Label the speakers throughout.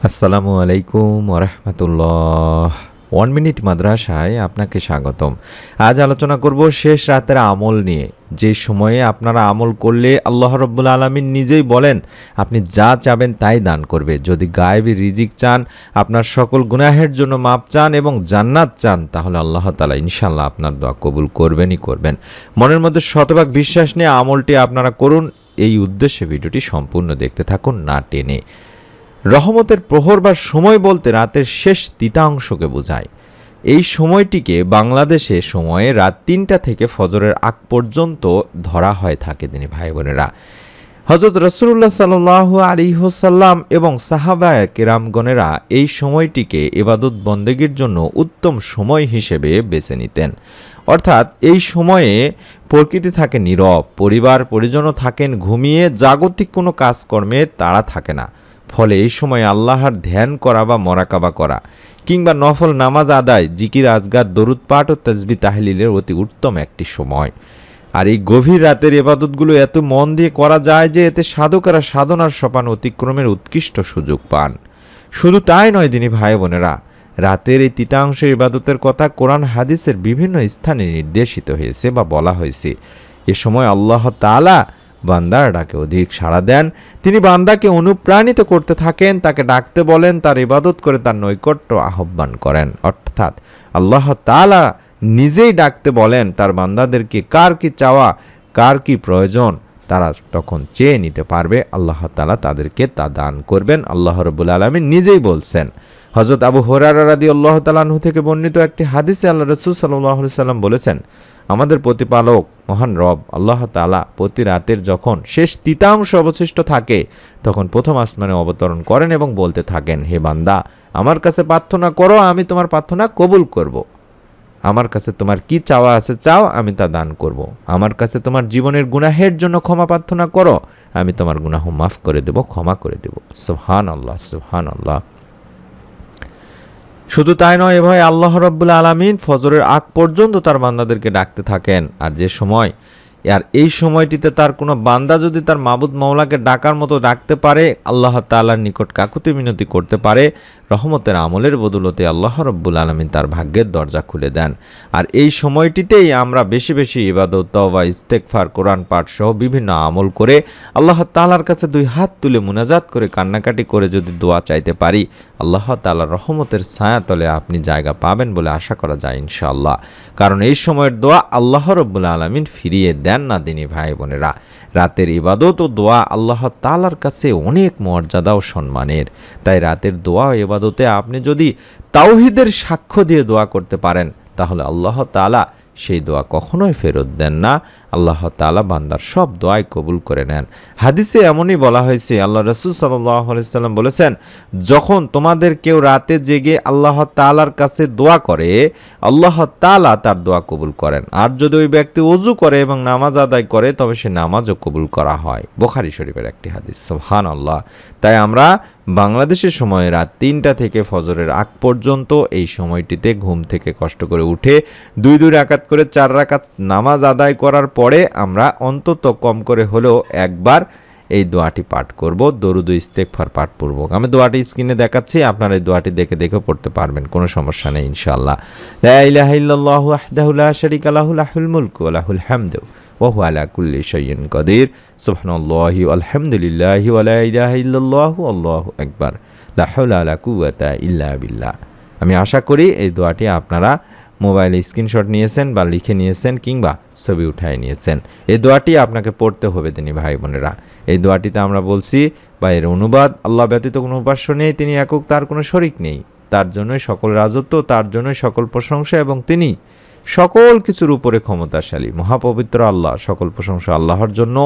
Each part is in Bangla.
Speaker 1: আসসালামু আলাইকুম ওরহমতুল্লাহ। 1 মিনিট মাদ্রাসায় আপনাকে স্বাগতম। আজ আলোচনা করব শেষ রাতের আমল নিয়ে, যে সময়ে আপনারা আমল করলে আল্লাহ রব্বুল আলামিন নিজেই বলেন আপনি যা চাবেন তাই দান করবে। যদি গায়েবী রিজিক চান, আপনার সকল গুনাহের জন্য মাপ চান এবং জান্নাত চান, তাহলে আল্লাহ তাআলা ইনশাআল্লাহ আপনার দোয়া কবুল করবেনই করবেন। মনের মধ্যে শতভাগ বিশ্বাস নিয়ে আমলটি আপনারা করুন। এই উদ্দেশ্যে ভিডিওটি সম্পূর্ণ দেখতে থাকুন, না টেনে। রহমতের প্রহর বা সময় বলতে রাতের শেষ তৃতীয়াংশকে বোঝায়। এই সময়টিকে বাংলাদেশে সময়ে রাত ৩টা থেকে ফজরের আগ পর্যন্ত ধরা হয়ে থাকে। তিনি ভাই বোনেরা, হযরত রাসূলুল্লাহ সাল্লাল্লাহু আলাইহি ওয়াসাল্লাম এবং সাহাবায়ে কেরামগণেরা এই সময়টিকে ইবাদত বন্দেগীর জন্য উত্তম সময় হিসেবে বেছে নিতেন। অর্থাৎ এই সময়ে প্রকৃতি থাকে নীরব, পরিবার পরিজনও থাকেন ঘুমিয়ে, জাগতিক কোনো কাজকর্মে তাড়া থাকে না। ফলে এই সময় আল্লাহর ধ্যান করা বা মোরাকাবা করা কিংবা নফল নামাজ আদায়, জিকির আজগার, দরুদ পাঠ ও তাসবিহ তাহলিলের অতি উত্তম একটি সময়। আর এই গভীর রাতের ইবাদতগুলো এত মন দিয়ে করা যায় যে এতে সাধকেরা সাধনার সোপান অতিক্রমের উৎকৃষ্ট সুযোগ পান। শুধু তাই নয় দিনী ভাই বোনেরা, রাতের এই তৃতীয়াংশ ইবাদতের কথা কোরআন হাদিসের বিভিন্ন স্থানে নির্দেশিত হয়েছে বা বলা হয়েছে। এ সময় আল্লাহ তাআলা বান্দার ডাকে অধিক সাড়া দেন। তিনি বান্দাকে অনুপ্রাণিত করতে থাকেন, তাকে ডাকতে বলেন, তার ইবাদত করে তার নৈকট্য আহ্বান করেন। অর্থাৎ আল্লাহ তাআলা নিজেই ডাকতে বলেন তার বান্দাদেরকে, কার কি চাওয়া, কার কি প্রয়োজন তারা তখন চেয়ে নিতে পারবে। আল্লাহ তাআলা তাদেরকে তা দান করবেন। আল্লাহ রাব্বুল আলামিন নিজেই বলছেন। হযরত আবু হুরায়রা রাদিয়াল্লাহু তাআলা আনহু থেকে বর্ণিত একটি হাদিসে আল্লাহ রাসূল সাল্লাল্লাহু আলাইহি সাল্লাম বলেছেন, আমাদের প্রতিপালক মহান রব আল্লাহ তাআলা প্রতি রাতের যখন শেষ তৃতীয়াংশ অবশিষ্ট থাকে, তখন প্রথম আসমানে অবতরণ করেন এবং বলতে থাকেন, হে বান্দা, আমার কাছে প্রার্থনা করো, আমি তোমার প্রার্থনা কবুল করব। আমার কাছে তোমার কি চাওয়া আছে চাও, আমি তা দান করব। আমার কাছে তোমার জীবনের গুনাহের জন্য ক্ষমা প্রার্থনা করো, আমি তোমার গুনাহ মাফ করে দেব, ক্ষমা করে দেব। সুবহানাল্লাহ, সুবহানাল্লাহ। শুধু তাই নয়, এভাবে আল্লাহ রাব্বুল আলামিন ফজরের আগ পর্যন্ত তার বান্দাদেরকে ডাকতে থাকেন। আর যে সময় এই সময়টিতে তার কোনো বান্দা যদি তার মাবুদ মাওলাকে ডাকার মতো ডাকতে পারে, আল্লাহ তাআলার নিকট কাকুতি মিনতি করতে পারে, রহমতের আমলের বদৌলতে আল্লাহ রাব্বুল আলামিন তার ভাগ্যের দরজা খুলে দেন। আর এই সময়টিতেই আমরা বেশি বেশি ইবাদত, তাওবা, ইস্তেগফার, কোরআন পাঠ সহ বিভিন্ন আমল করে আল্লাহ তাআলার কাছে দুই হাত তুলে মুনাজাত করে কান্নাকাটি করে যদি দোয়া চাইতে পারি, আল্লাহ তাআলার রহমতের ছায়াতলে আপনি জায়গা পাবেন বলে আশা করা যায় ইনশাআল্লাহ। কারণ এই সময়ের দোয়া আল্লাহ রাব্বুল আলামিন ফিরিয়ে দেন না দিনী ভাই বোনেরা। রাতের ইবাদত ও দোয়া আল্লাহ তাআলার কাছে অনেক মর্যাদা ও সম্মানের। তাই রাতের দোয়া ও ইবাদতে আপনি যদি তাওহীদের সাক্ষ্য দিয়ে দোয়া করতে পারেন, তাহলে আল্লাহ তাআলা সেই দোয়া কখনোই ফেরত দেন না। আল্লাহ তাআলা বান্দার সব দোয়াই কবুল করে নেন। হাদিসে এমনই বলা হয়েছে, আল্লাহ রাসূল সাল্লাল্লাহু আলাইহি সাল্লাম বলেছেন, যখন তোমাদের কেউ রাতে জেগে আল্লাহ তাআলার কাছে দোয়া করে, আল্লাহ তাআলা তার দোয়া কবুল করেন। আর যদি ওই ব্যক্তি ওযু করে এবং নামাজ আদায় করে, তবে সে নামাজও কবুল করা হয়। বুখারী শরীফের একটি হাদিস। সুবহানাল্লাহ। তাই আমরা বাংলাদেশের সময় রাত ৩টা থেকে ফজরের আগ পর্যন্ত এই সময়টিতে ঘুম থেকে কষ্ট করে উঠে ২ রাকাত করে ৪ রাকাত নামাজ আদায় করার পরে আমরা অন্তত কম করে হলেও একবার এই দোয়াটি পাঠ করব, দরুদ ও ইস্তেগফার পাঠপূর্বক। আমি দোয়াটি স্ক্রিনে দেখাচ্ছি, আপনারা এই দোয়াটি দেখে দেখে পড়তে পারবেন, কোনো সমস্যা নেই ইনশাআল্লাহ। লা ইলাহা ইল্লাল্লাহু ওয়াহদাহু লা শারীকা লাহু লাহুল মুলকু ওয়া লাহুল হামদু ওয়া হুয়া আলা কুল্লি শাইইন কাদির। সুবহানাল্লাহি ওয়ালহামদুলিল্লাহি ওয়া লা ইলাহা ইল্লাল্লাহু আল্লাহু আকবার। লা হাওলা ওয়া লা কুওয়াতা ইল্লা বিল্লাহ। আমি আশা করি এই দোয়াটি আপনারা মোবাইলে স্ক্রিনশট নিয়েছেন বা লিখে নিয়েছেন কিংবা ছবি উঠায় নিয়েছেন। এই দোয়াটি আপনাকে পড়তে হবে দিনী ভাই বোনেরা। এই দোয়াটিতে আমরা বলছি বা এর অনুবাদ, আল্লাহ ব্যতীত কোনো উপাস্য নেই, তিনি একক, তার কোনো শরিক নেই, তার জন্যই সকল রাজত্ব, তার জন্যই সকল প্রশংসা এবং তিনি সকল কিছুর উপরে ক্ষমতাশালী। মহাপবিত্র আল্লাহ, সকল প্রশংসা আল্লাহর জন্য।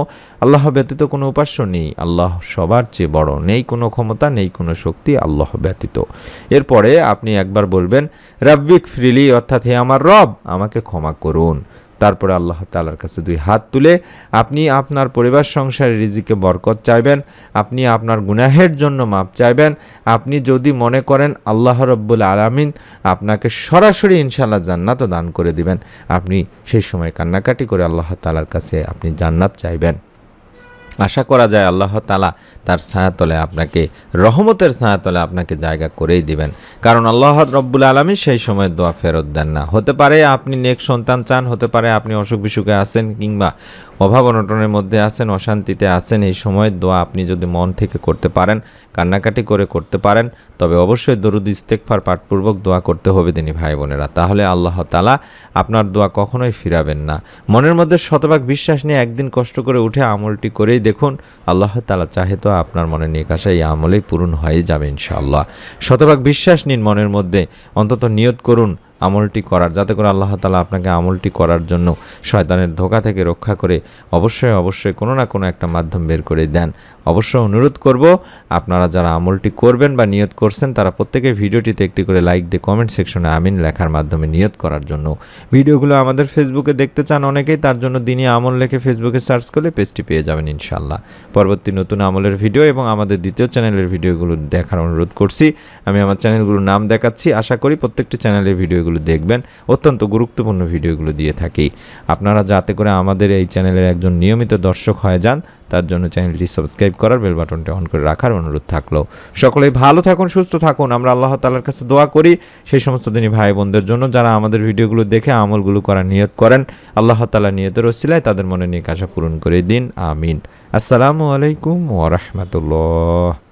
Speaker 1: আল্লাহ ব্যতীত কোনো উপাস্য নেই, আল্লাহ সবার চেয়ে বড়, নেই কোনো ক্ষমতা, নেই কোনো শক্তি আল্লাহ ব্যতীত। এরপরে আপনি একবার বলবেন রাব্বিক ফিরলি, অর্থাৎ হে আমার রব, আমাকে ক্ষমা করুন। তারপরে আল্লাহ তাআলার কাছে 2 হাত তুলে আপনি আপনার পরিবার সংসারে রিজিকে বরকত চাইবেন, আপনি আপনার গুনাহের জন্য মাপ চাইবেন। আপনি যদি মনে করেন আল্লাহ রাব্বুল আলামিন আপনাকে সরাসরি ইনশাআল্লাহ জান্নাতও দান করে দিবেন, আপনি সেই সময় কান্নাকাটি করে আল্লাহ তাআলার কাছে আপনি জান্নাত চাইবেন। আশা করা যায় আল্লাহ তাআলা তার ছায়াতলে আপনাকে, রহমতের ছায়াতলে আপনাকে জায়গা করেই দিবেন। কারণ আল্লাহ রব্বুল আলামিন সেই সময় দোয়া ফেরত দেন না। হতে পারে আপনি নেক সন্তান চান, হতে পারে আপনি অসুখ বিসুখে আছেন, কিংবা অভাব অনটনের মধ্যে আছেন, অশান্তিতে আছেন। এই সময় দোয়া আপনি যদি মন থেকে করতে পারেন, কান্নাকাটি করে করতে পারেন, তবে অবশ্যই দরুদ ইস্তেগফার পাঠপূর্বক দোয়া করতে হবে তিনি ভাই বোনেরা। তাহলে আল্লাহ তাআলা আপনার দোয়া কখনোই ফিরাবেন না। মনের মধ্যে শতভাগ বিশ্বাস নিয়ে একদিন কষ্ট করে উঠে আমলটি করেই দেখুন, আল্লাহ তাআলা চাহে তো আপনার মনে নেক আশা এই আমলেই পূরণ হয়ে যাবে ইনশাআল্লাহ। শতভাগ বিশ্বাস নিন মনের মধ্যে, অন্তত নিয়ত করুন আমলটি করার, যাতে করে আল্লাহ তাআলা আপনাকে আমলটি করার জন্য শয়তানের ধোঁকা থেকে রক্ষা করে অবশ্যই কোনো না কোনো একটা মাধ্যম বের করে দেন। অবশ্যই অনুরোধ করব, আপনারা যারা আমলটি করবেন বা নিয়ত করছেন তারা প্রত্যেকে ভিডিওটিতে একটি করে লাইক দিয়ে কমেন্ট সেকশনে আমিন লেখার মাধ্যমে নিয়ত করার জন্য। ভিডিওগুলো আমাদের ফেসবুকে দেখতে চান অনেকেই, তার জন্য দিনই আমল লিখে ফেসবুকে সার্চ করলে পেজটি পেয়ে যাবেন ইনশাআল্লাহ। পরবর্তী নতুন আমলের ভিডিও এবং আমাদের দ্বিতীয় চ্যানেলের ভিডিওগুলো দেখার অনুরোধ করছি। আমি আমার চ্যানেলগুলোর নাম দেখাচ্ছি, আশা করি প্রত্যেকটি চ্যানেলের ভিডিওগুলো দেখবেন, অত্যন্ত গুরুত্বপূর্ণ ভিডিওগুলো দিয়ে থাকি। আপনারা যাতে করে আমাদের এই চ্যানেলের একজন নিয়মিত দর্শক হয়ে যান, তার জন্য চ্যানেলটি সাবস্ক্রাইব করার, বেল বাটনটি অন করে রাখার অনুরোধ থাকলো। সকলেই ভালো থাকুন, সুস্থ থাকুন। আমরা আল্লাহ তাআলার কাছে দোয়া করি সেই সমস্ত দিনী ভাই বোনদের জন্য যারা আমাদের ভিডিওগুলো দেখে আমলগুলো করার নিয়ত করেন। আল্লাহ তাআলা নিয়তের ওসিলায় তাদের মনে নেক আশা পূরণ করে দিন, আমিন। আসসালামু আলাইকুম ওয়া রাহমাতুল্লাহ।